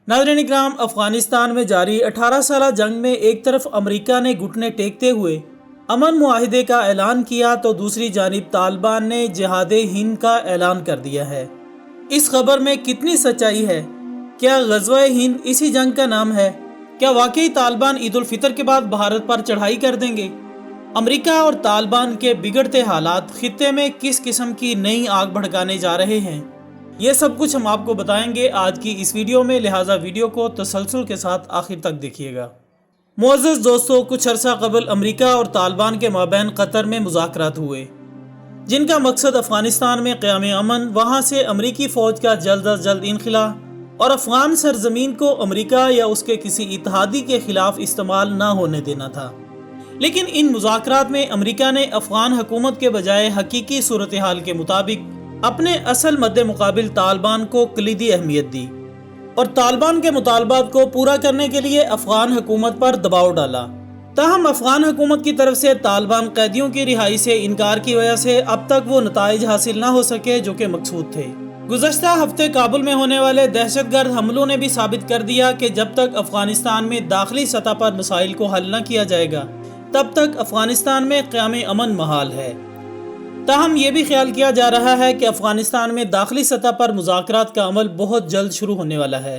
नाज़रीन इकराम, अफ़गानिस्तान में जारी 18 साला जंग में एक तरफ अमेरिका ने घुटने टेकते हुए अमन मुआहिदे का ऐलान किया तो दूसरी जानिब तालिबान ने जिहादे हिंद का ऐलान कर दिया है। इस खबर में कितनी सच्चाई है? क्या ग़ज़वा-ए हिंद इसी जंग का नाम है? क्या वाकई तालिबान ईद उल फितर के बाद भारत पर चढ़ाई कर देंगे? अमेरिका और तालिबान के बिगड़ते हालात खित्ते में किस किस्म की नई आग भड़काने जा रहे हैं, ये सब कुछ हम आपको बताएंगे आज की इस वीडियो में, लिहाजा वीडियो को तसलसल के साथ आखिर तक देखिएगा। मुअज़्ज़ज़ दोस्तों, कुछ अरसा कबल अमेरिका और तालिबान के माबैन कतर में मुज़ाकरात हुए, जिनका मकसद अफ़गानिस्तान में क़याम अमन, वहाँ से अमरीकी फ़ौज का जल्द अज जल्द इनखिला और अफ़गान सरज़मीन को अमेरिका या उसके किसी इत्तेहादी के ख़िलाफ़ इस्तेमाल ना होने देना था। लेकिन इन मुज़ाकरात में अमेरिका ने अफ़गान हुकूमत के बजाय हकीकी सूरत हाल के मुताबिक अपने असल मद्दे मुकाबिल तालिबान को कलीदी अहमियत दी और तालिबान के मुतालबात को पूरा करने के लिए अफ़गान हुकूमत पर दबाव डाला। ताहम अफ़गान हुकूमत की तरफ से तालिबान कैदियों की रिहाई से इनकार की वजह से अब तक वो नताइज हासिल ना हो सके जो कि मकसूद थे। गुज़श्ता हफ्ते काबुल में होने वाले दहशतगर्द हमलों ने भी साबित कर दिया कि जब तक अफ़गानिस्तान में दाखिली सतह पर मसाइल को हल न किया जाएगा तब तक अफ़गानिस्तान में क़याम अमन महाल है। ताहम ये भी ख्याल किया जा रहा है कि अफ़गानिस्तान में दाखिली सतह पर मुज़ाकरात का अमल बहुत जल्द शुरू होने वाला है।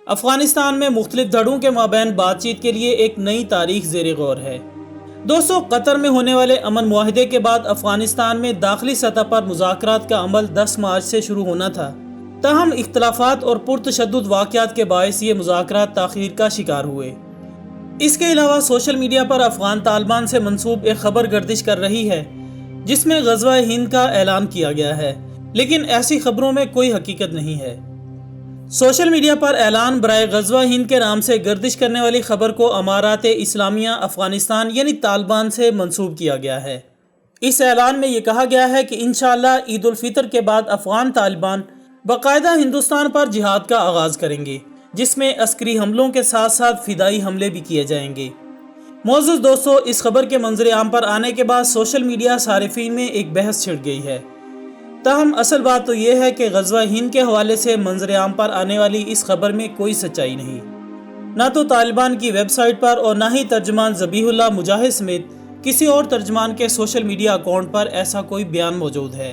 अफ़गानिस्तान में मुख्तलिफ धड़ों के माबैन बातचीत के लिए एक नई तारीख ज़ेर गौर है। दोस्तों, कतर में होने वाले अमन मुआहिदे के बाद अफ़गानिस्तान में दाखिली सतह पर मुज़ाकरात का अमल 10 मार्च से शुरू होना था। ताहम इख्तलाफात और पुरतशद्दुद वाक़यात के बायस ये मुज़ाकरात ताख़ीर का शिकार हुए। इसके अलावा सोशल मीडिया पर अफ़गान तालिबान से मंसूब एक खबर गर्दिश कर रही है जिसमें ग़ज़वा हिंद का ऐलान किया गया है, लेकिन ऐसी खबरों में कोई हकीकत नहीं है। सोशल मीडिया पर ऐलान बराए ग़ज़वा हिंद के नाम से गर्दिश करने वाली खबर को अमारात इस्लामिया अफ़गानिस्तान यानी तालिबान से मंसूब किया गया है। इस ऐलान में ये कहा गया है कि इंशाअल्लाह ईद उल फितर के बाद अफ़गान तालिबान बाकायदा हिंदुस्तान पर जिहाद का आगाज़ करेंगे, जिसमें अस्करी हमलों के साथ साथ फ़िदाई हमले भी किए जाएंगे। मुअज़्ज़ज़ दोस्तों, इस खबर के मंजर आम पर आने के बाद सोशल मीडिया सारिफीन में एक बहस छिड़ गई है। ताहम असल बात तो ये है कि ग़ज़वा हिंद के हवाले से मंजर आम पर आने वाली इस खबर में कोई सच्चाई नहीं। ना तो तालिबान की वेबसाइट पर और ना ही तर्जमान ज़बीहुल्लाह मुजाहिद समेत किसी और तर्जमान के सोशल मीडिया अकाउंट पर ऐसा कोई बयान मौजूद है।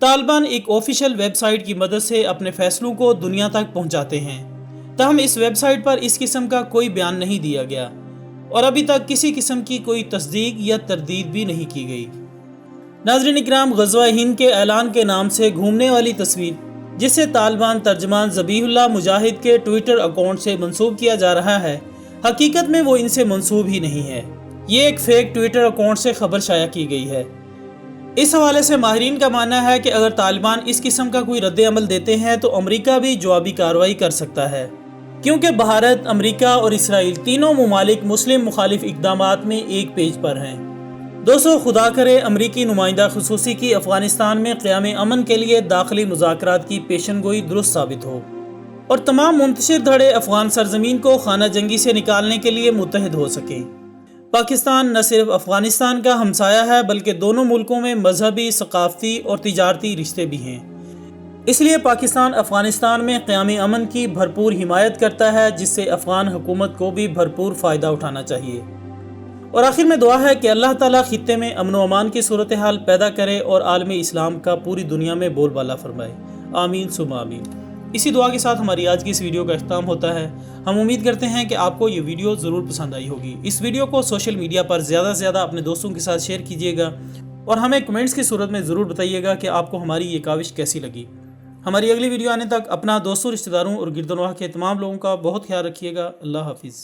तालिबान एक ऑफिशियल वेबसाइट की मदद से अपने फैसलों को दुनिया तक पहुँचाते हैं। ताहम इस वेबसाइट पर इस किस्म का कोई बयान नहीं दिया गया और अभी तक किसी किस्म की कोई तस्दीक या तरदीद भी नहीं की गई। नाज़रीन इकराम, ग़ज़वा हिंद के ऐलान के नाम से घूमने वाली तस्वीर जिसे तालिबान तर्जमान ज़बीहुल्लाह मुजाहिद के ट्विटर अकाउंट से मंसूब किया जा रहा है, हकीकत में वो इनसे मंसूब ही नहीं है। ये एक फेक ट्विटर अकाउंट से खबर शाया की गई है। इस हवाले से माहिरीन का मानना है कि अगर तालिबान इस किस्म का कोई रद्द अमल देते हैं तो अमेरिका भी जवाबी कार्रवाई कर सकता है, क्योंकि भारत, अमेरिका और इसराइल तीनों ममालिक मुस्लिम मुखालिफ इक़दामात में एक पेज पर हैं। दोस्तों, खुदा करे अमरीकी नुमाइंदा खुसूसी की अफ़गानिस्तान में क़याम अमन के लिए दाखिली मुज़ाकरात की पेशन गोई दुरुस्त साबित हो और तमाम मुंतशिर धड़े अफ़गान सरज़मीन को खाना जंगी से निकालने के लिए मुत्तहिद हो सकें। पाकिस्तान न सिर्फ अफ़गानिस्तान का हमसाया है बल्कि दोनों मुल्कों में मजहबी, सकाफ़ती और तिजारती रिश्ते भी हैं। इसलिए पाकिस्तान अफ़गानिस्तान में क़याम अमन की भरपूर हिमायत करता है, जिससे अफ़गान हुकूमत को भी भरपूर फ़ायदा उठाना चाहिए। और आखिर में दुआ है कि अल्लाह ताला खित्ते में अमन व अमान की सूरत हाल पैदा करे और आलम इस्लाम का पूरी दुनिया में बोलबाला फरमाए। आमीन सुम्मा आमीन। इसी दुआ के साथ हमारी आज की इस वीडियो का अख्ताम होता है। हम उम्मीद करते हैं कि आपको ये वीडियो ज़रूर पसंद आई होगी। इस वीडियो को सोशल मीडिया पर ज़्यादा से ज़्यादा अपने दोस्तों के साथ शेयर कीजिएगा और हमें कमेंट्स की सूरत में ज़रूर बताइएगा कि आपको हमारी ये काविश कैसी लगी। हमारी अगली वीडियो आने तक अपना दोस्तों, रिश्तेदारों और गिरदोनवाह के तमाम लोगों का बहुत ख्याल रखिएगा। अल्लाह हाफिज़।